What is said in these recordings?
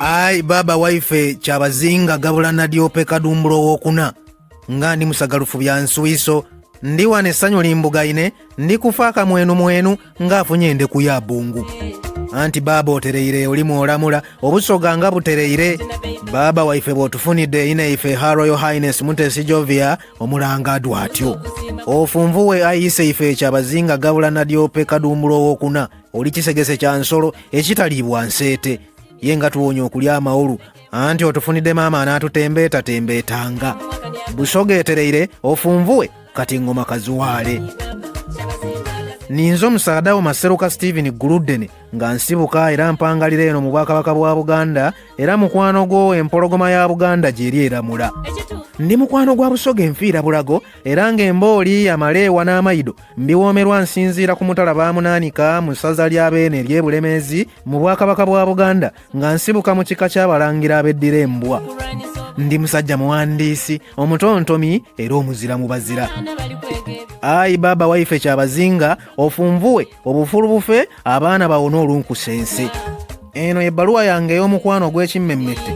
Ai baba waife Kyabazinga gabula Nadyope Kadumbulo wokuna nga ndi musagalufu bya nsuiso ndi wane essanyu limbugaine ndi kufaaka mwenu ng'afunye endeku ya bungu anti baba otereire olimu olamula obusoga nga butereire baba waife bwotufunidde ine ife Her Royal Highness Mutesi Jovia omulanga dwatyo ofunvuwe ayise ife Kyabazinga gabula Nadyope Kadumbulo wokuna oli kisegese kya nsolo ekitaliibwa nseete ye nga tuwonya okulya amawulu anti otufunidde maama anaatutembeetatanga busoga etereire ofunvuwe kati ngoma kazuwaale ninzo omusaadawo Maseruka Stephen Guludden nga nsibuka era mpangalira eno mu Bwakabaka bwa Buganda era mukwano gwo empologoma ya Buganda gyeri eramula ndi mukwano gwa busoga enfiira bulago era ng'embooli amaleewa n'amayido mbiwoomerwa nsinziira ku mutala baamunaanika mu ssaza lya Beene ery'Ebulemeezi mu Bwakabaka bwa Buganda nga nsibuka mu kika ky'abalangira ab'eddira embwa ndi musajja muwandiisi omutontomi era omuzira mu bazira ayi baba waife Kyabazinga ofunvuwe obufulu bufe abaana bawona olunkusense eno ebbaluwa yange ey'omukwano gw'ekimmemmette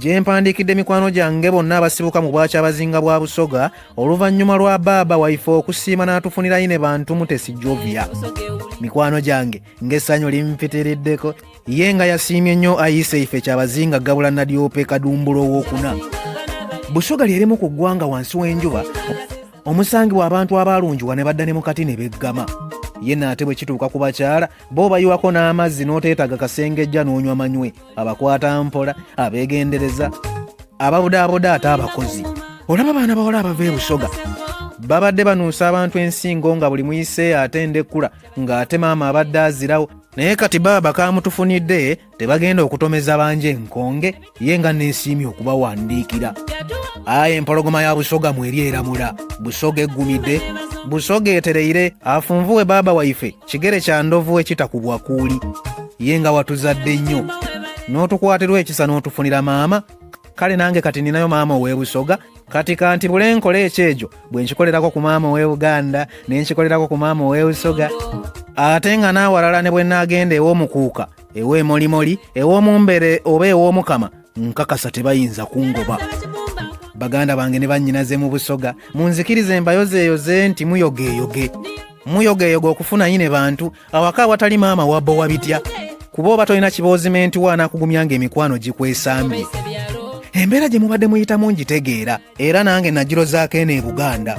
gye mpandiikidde mikwano gyange bonna abasibuka mu Bwakyabazinga bwa Busoga oluvannyuma lwa baba waife okusiima n'atufunira ine bantu Mutesi Jovia mikwano gyange ng'essanyu limpitiriddeko ye nga yasiimye nnyo ayise ife Kyabazinga gabula Nadyope Kadumbulo wokuna Busoga lyerimu ku ggwanga wansi w'enjuba omusangibwa abantu abalungiwa ne badda ne mukati ne beggama ye naate bwe kituuka ku bakyala bo bayiwako n'amazzi n'oteetaga kasengejja n'onywa manywe abakwata mpola abeegendereza ababudaabuda ate abakozi olaba baana bawala abava e Busoga babadde banuusa abantu ensingo nga buli muyise atenda ekkula ng'ate maama abadde azirawo naye kati baba kamutufunidde tebagenda okutomeza banje enkonge ye nga neesiimye okubawandiikira aye empologoma ya Busoga mweri eramula Busoga eggumidde Busoga etereire afunvuwe baba waife kigere kya ndovu ekitakubwa kuuli ye nga watuzadde nnyo n'otukwatirwa ekisa n'otufunira maama kale nange kati ninayo maama ow'e Busoga kati kanti bule nkola ekyejo bwe nkikolerako ku maama ow'e Buganda ne nkikolerako ku maama ow'e Busoga ate nga n'awalala ne bwe naagenda ew'omukuuka ew'emolimoli ew'omumbere oba ew'omukama nkakasa tebayinza kungoba baganda bange ne bannyinaze mu Busoga munzikirize embayozeeyoze nti muyogeeyoge okufuna ine bantu awaka awatali maama wabbo wabitya kuba oba tolina kiboozimenti waanaakugumyanga emikwano gikwesambye embeera gye mubadde muyitamu ngitegeera era nange nagirozaako eno e Buganda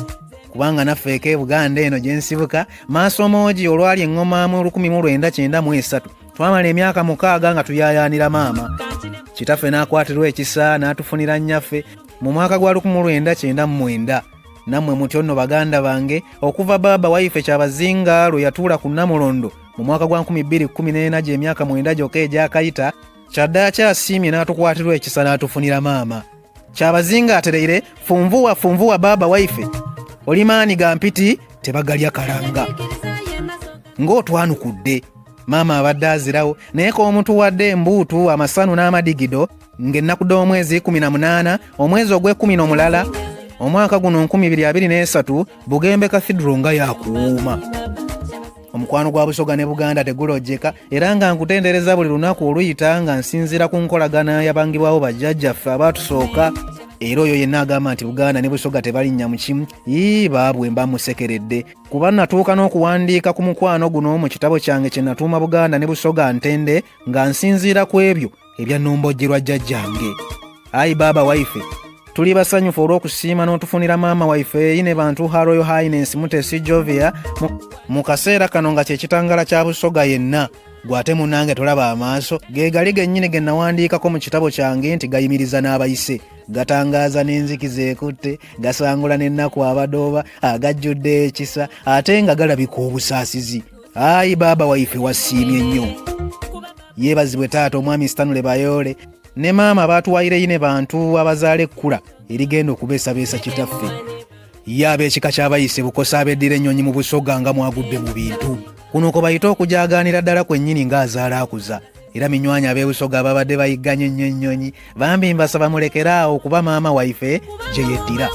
kubanga naffeeko e Buganda eno gye nsibuka maaso moogi olwali eŋŋoma mu 1993 twamala emyaka 6 nga tuyaayaanira maama kitaffe n'akwatirwa ekisa n'atufunira nnyaffe mu mwaka gwa 1999 nammwe mutyo nno baganda bange okuva baba waife Kyabazinga lwe yatuula ku Namulondo mu mwaka gwa 2014 gy'emyaka 9 gyokka egyakayita kyaddaaki kyasiimye n'atukwatirwa ekisa n'atufunira maama Kyabazinga atereire funvuwa baba waife oli maani ga mpiti tebagalya kalanga ng'otwanukudde maama abadde azirawo naye k'omuntu wadde embuutu amasanu n'amadigido ng'ennaku d'omwezi 18 omwezi ogw'omulala omwaka guno 2023 Bugembe Cathedral nga yakuwuuma omukwano gwa Busoga ne Buganda tegulojjeka era nga nkutendereza buli lunaku oluyita nga nsinziira ku nkolagana yabangibwawo bajjajjaffe abaatusooka era oyo yenna agamba nti Buganda ne Busoga tebalinnya mu kimu baabwe mba musekeredde kuba natuuka n'okuwandiika ku mukwano guno mu kitabo kyange kye natuuma Buganda ne Busoga ntende nga nsinziira ku ebyo ebya nnombojjerwa jjajjange ayi baba waife tuli basanyufu olw'okusiima n'otufunira maama waife ine bantu Her Royal Highness Mutesi Jovia mu kaseera kano nga kyekitangala kya Busoga yenna gwate munange tolaba amaaso ge gali gennyini ge nawandiikako mu kitabo kyange nti gayimiriza n'abayise gatangaaza n'enzikiza ekutte gasangula n'ennaku abadooba agajjudde ekisa ate nga galabika obusaasizi ayi baba waife wasiimye nnyo yeebazibwe taata omwami Stanley Bayole ne maama baatuwayire ine bantu abazaala ekkula erigenda okubeesabeesa kitaffe ye ab'ekika ky'abayise Bukosa abeddira ennyonyi mu Busoga nga mwagudde mu bintu kuno kwe bayita okujaagaanira ddala kwennyini ng'azaala akuza era minywanyi ab'e Busoga ababadde bayigganya ennyo ennyonyi bambi mbasaba mulekeraawo okuba maama waife gye yeddira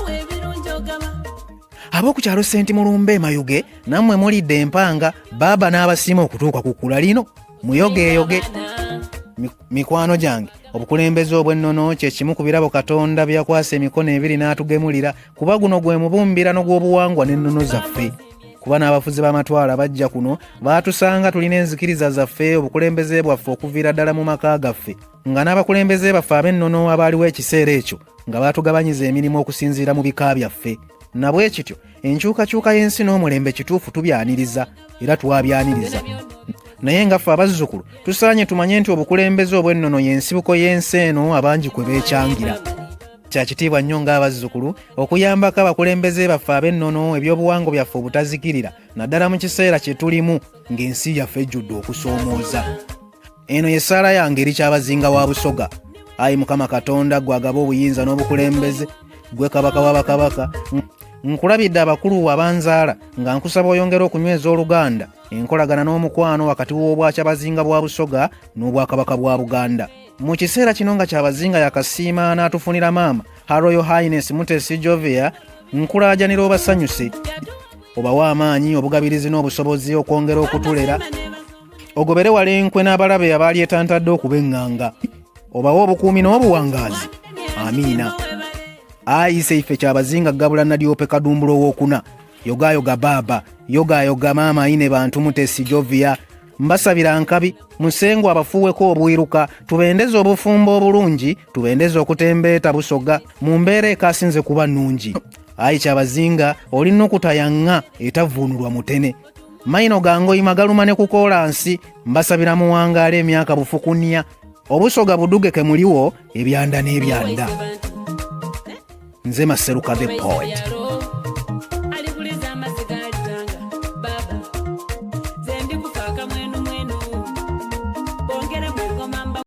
ab'oku kyalo St. Mulumba e Mayuge nammwe mulidde empanga baba n'abasiima okutuuka ku kkula lino muyogeeyoge mikwano gyange obukulembeze obwennono kye kimu ku birabo Katonda byakwasa emikono ebiri n'atugemulira kuba guno gwe mubumbirano gw'obuwangwa n'ennono zaffe. Kuba n'abafuzi b'amatwala bajja kuno baatusanga tulina enzikiriza zaffe obukulembeze bwaffe okuviira ddala mu maka gaffe, nga n'abakulembeze baffe ab'ennono abaaliwo ekiseera ekyo nga baatugabanyiza emirimu okusinziira mu bika byaffe. Nabwe kityo enkyukakyuka y'ensi n'omulembe kituufu tubyaniriza era twabyaniriza. Naye nga ffe abazzukulu tusaanye tumanye nti obukulembeze obwennono y'ensibuko y'ensi eno abangi kwe beekyangira. Kya kitiibwa nnyo ng'abazzukulu okuyambako abakulembeze baffe ab'ennono ebyobuwangwa byaffe obutazikirira naddala mu kiseera kye tulimu ng'ensi yaffe ejjudde okusoomooza. Eno ye ssaala yange eri Kyabazinga wa Busoga. Ayi Mukama Katonda gwe agaba obuyinza n'obukulembeze, gwe Kabaka w'abakabaka, nkulabidde abakulu abanzaala nga nkusaba oyongera okunyweza oluganda enkolagana n'omukwano wakati w'obwa Kyabazinga bwa Busoga n'obwakabaka bwa Buganda. Mu kiseera kino nga Kyabazinga yakasiima n'atufunira maama Her Royal Highness Mutesi Jovia, nkulaajanira obasanyuse, obawa amaanyi, obugabirizi n'obusobozi okwongera okutulera, ogobere wala enkwe n'abalabe abaali etantadde okuba eŋŋanga, obawa obukuumi n'obuwangaazi. Amiina. Ayise ife Kyabazinga gabula Nadyope Kadumbulo owookuna, yogayoga baaba, yogayoga maama Ayine Bantu Mutesi Jovia, mbasabira nkabi musengo abafuweko obwiruka, tubendeze obufumbo obulungi, tubendeze okutembeeta Busoga mu mbeera ekasinze kuba nnungi. Ayi Kyabazinga olina okutayaŋŋa etavuunulwa mutene. Mayino gangoyi magaluma ne kukoolansi, mbasabira muwangaala emyaka bufukunya, Obusoga budugeke muliwo ebyanda n'ebyanda. Nze Maseruka the Poet.